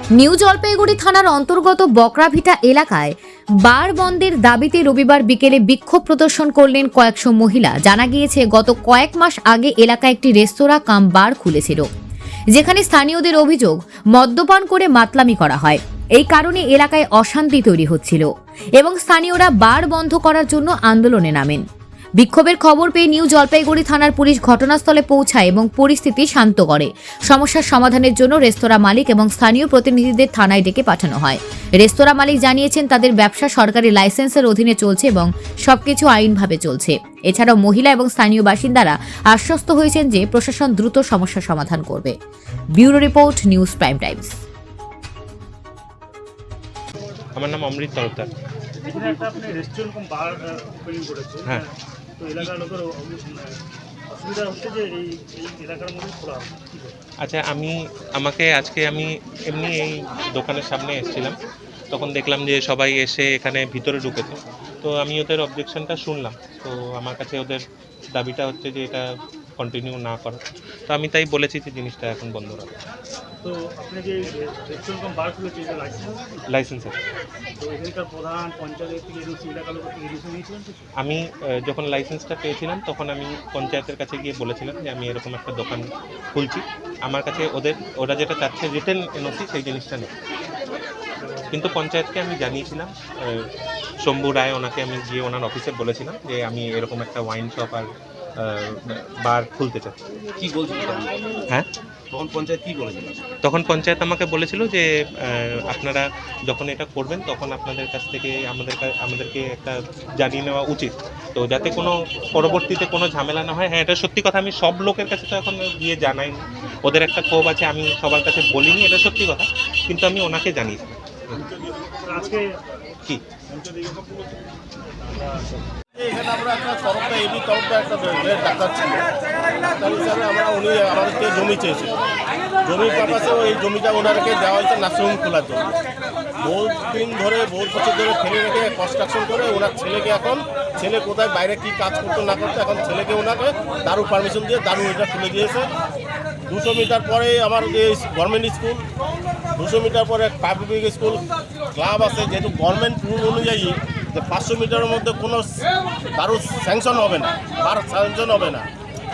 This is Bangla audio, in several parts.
নিউ জলপাইগুড়ি থানার অন্তর্গত বকরাভিটা এলাকায় বার বন্ধের দাবিতে রবিবার বিকেলে বিক্ষোভ প্রদর্শন করলেন কয়েকশো মহিলা। জানা গিয়েছে, গত কয়েক মাস আগে এলাকায় একটি রেস্তোরাঁ কাম বার খুলেছিল, যেখানে স্থানীয়দের অভিযোগ মদ্যপান করে মাতলামি করা হয়। এই কারণে এলাকায় অশান্তি তৈরি হচ্ছিল এবং স্থানীয়রা বার বন্ধ করার জন্য আন্দোলনে নামেন। বিক্ষোভের খবর পেয়ে নিউ জলপাইগুড়ি থানার পুলিশ ঘটনাস্থলে পৌঁছায় এবং পরিস্থিতি শান্ত করে। সমস্যার সমাধানের জন্য রেস্তোরাঁ মালিক এবং স্থানীয় প্রতিনিধিদের থানায় ডেকে পাঠানো হয়। রেস্তোরাঁ মালিক জানিয়েছেন, তাদের ব্যবসা সরকারি লাইসেন্সের অধীনে চলছে এবং সবকিছু আইনভাবে চলছে। এছাড়াও মহিলা এবং স্থানীয় বাসিন্দারা আশ্বস্ত হয়েছেন যে প্রশাসন দ্রুত সমস্যার সমাধান করবে। Bureau report, news prime Times. আমার নাম অমৃত তরফদার। এখানে একটা আপনি রেস্টুরেন্ট কম বার ওপেনিং করেছে। হ্যাঁ, তো এলাকার লোকের অসুবিধা হচ্ছে যে এই এলাকার মধ্যে খোলা হবে। আচ্ছা, আজকে আমি এমনি এই দোকানের সামনে এসেছিলাম, তখন দেখলাম যে সবাই এসে এখানে ভিতরে ঢুকেছে। তো আমি ওদের অবজেকশনটা শুনলাম। তো আমার কাছে ওদের দাবিটা হচ্ছে যে এটা কন্টিনিউ না করা। তো আমি তাই বলেছি যে জিনিসটা এখন বন্ধ রাখা। তো আপনি যে রেস্টুরেন্ট কম বার খুলেছে এটা লাইসেন্স আছে। তো এখানকার প্রধান পঞ্চায়েত থেকে এডিসি এলাকার লোক থেকে এডিসি নিয়েছিলেন কিছু? আমি যখন লাইসেন্সটা পেয়েছিলাম তখন আমি পঞ্চায়েতের কাছে গিয়ে বলেছিলাম যে আমি এরকম একটা দোকান খুলছি। আমার কাছে ওরা যেটা চাচ্ছে রিটেন এনওসি, সেই জিনিসটা নেই। কিন্তু পঞ্চায়েতকে আমি জানিয়েছিলাম, শম্ভু রায়, ওনাকে আমি গিয়ে ওনার অফিসে বলেছিলাম যে আমি এরকম একটা ওয়াইন শপ আর বার খুলতে চাই। কি বলছিল? হ্যাঁ, তখন পঞ্চায়েত কি বলেছিল? তখন পঞ্চায়েত আমাকে বলেছিল যে আপনারা যখন এটা করবেন তখন আপনাদের কাছ থেকে আমাদেরকে একটা জানিয়ে নেওয়া উচিত, তো যাতে কোনো পরবর্তীতে কোনো ঝামেলা না হয়। হ্যাঁ, এটা সত্যি কথা, আমি সব লোকের কাছে তো এখন গিয়ে জানাইনি। ওদের একটা ক্ষোভ আছে, আমি সবার কাছে বলিনি, এটা সত্যি কথা, কিন্তু আমি ওনাকে জানিয়েছি। আজকে কি এখানে আমরা একটা তরফদার একটা ডাক্তার ছিল। ডাক্তার হিসাবে উনি আমাদেরকে জমি চেয়েছিল। জমি পারপাসে ওই জমিটা ওনারকে দেওয়া হয়েছে নার্সিংহোম খোলার জন্য। বহু বছর ধরে ফেলে রেখে কনস্ট্রাকশন করে ওনার ছেলেকে ছেলে কোথায় বাইরে কি কাজ করতো না করতো, এখন ছেলেকে ওনাকে দারু পারমিশন দিয়ে দারু এটা খুলে দিয়েছে। 200 মিটার পরে আমার যে গভর্নমেন্ট স্কুল, 200 মিটার পরে পাবলিক স্কুল, ক্লাব আছে। যেহেতু গভর্নমেন্ট রুল অনুযায়ী যে 500 মিটারের মধ্যে কোনো দারু স্যাংশন হবে না, বার স্যাংশন হবে না।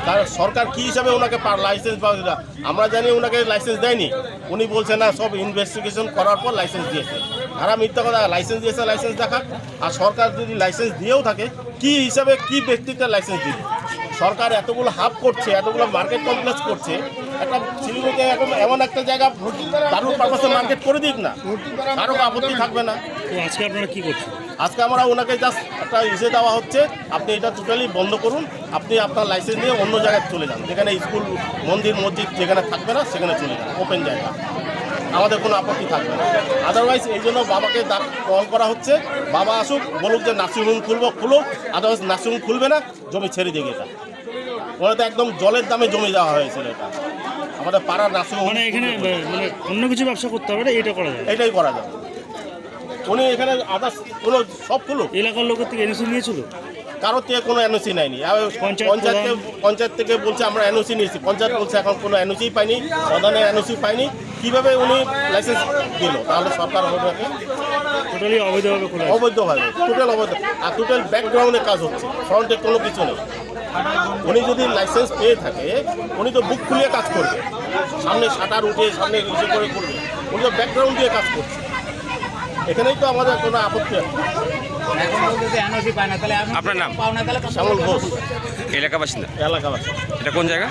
তার সরকার কী হিসাবে ওনাকে লাইসেন্স পাওয়া, আমরা জানি ওনাকে লাইসেন্স দেয়নি। উনি বলছে না, সব ইনভেস্টিগেশন করার পর লাইসেন্স দিয়েছে। তারা মিথ্যা কথা, লাইসেন্স দিয়েছে, লাইসেন্স দেখাক। আর সরকার যদি লাইসেন্স দিয়েও থাকে, কী হিসাবে কী ব্যক্তিটা লাইসেন্স দিবে? সরকার এতগুলো হাব করছে, এতগুলো মার্কেট কমপ্লেক্স করছে, একটা শিলিগুড়িতে এমন একটা জায়গা দারুণ পারপাসে মার্কেট করে দিক না, কারো আপত্তি থাকবে না। তো আজকে আপনারা কী করছেন? আজকে আমরা ওনাকে জাস্ট একটা ইসে দেওয়া হচ্ছে, আপনি এটা টোটালি বন্ধ করুন, আপনি আপনার লাইসেন্স নিয়ে অন্য জায়গায় চলে যান, যেখানে স্কুল, মন্দির, মসজিদ যেখানে থাকবে না সেখানে চলে যান, ওপেন জায়গা, আমাদের কোনো আপত্তি থাকবে না। আদারওয়াইজ এই জন্য বাবাকে কল করা হচ্ছে, বাবা আসুক, বলুক যে নার্সিংহোম খুলো, আদারওয়াইজ নার্সিংহোম খুলবে না, জমি ছেড়ে দিকে। এটা ওরা তো একদম জলের দামে জমি দেওয়া হয়েছিল। এটা আমাদের পাড়ার নার্সিংহোম, মানে এখানে মানে অন্য কিছু ব্যবসা করতে হবে না, এটা করা যায়, এটাই করা যাবে। উনি এখানে আদার্স কোনো সব খুলো, এলাকার লোকের থেকে এনওসি নিয়েছিল, কারোর থেকে কোনো এনওসি নেয়নি। পঞ্চায়েত থেকে বলছে আমরা এনওসি নিয়েছি, পঞ্চায়েত বলছে এখন কোনো এনওসি পাইনি, প্রধানের এনওসি পাইনি। কীভাবে উনি লাইসেন্স দিল? তাহলে সরকার ওনাকে টোটালি অবৈধভাবে খোলা, অবৈধভাবে, টোটাল অবৈধ। আর টোটাল ব্যাকগ্রাউন্ডে কাজ হচ্ছে, ফ্রন্টে কোনো কিছু নেই। উনি যদি লাইসেন্স পেয়ে থাকে, উনি তো বুক খুলিয়ে কাজ করবে, সামনে শাটার উঠে সামনে ইসে করে করবে। উনি তো ব্যাকগ্রাউন্ড দিয়ে কাজ করছে। এখানেই তো আমাদের কোনো আপত্তি আছে। আপনার নাম? শ্যামল ঘোষ, এলাকা বাসিন্দা। এলাকাবাসী। এটা কোন জায়গা?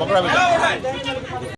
বকরাভিটা।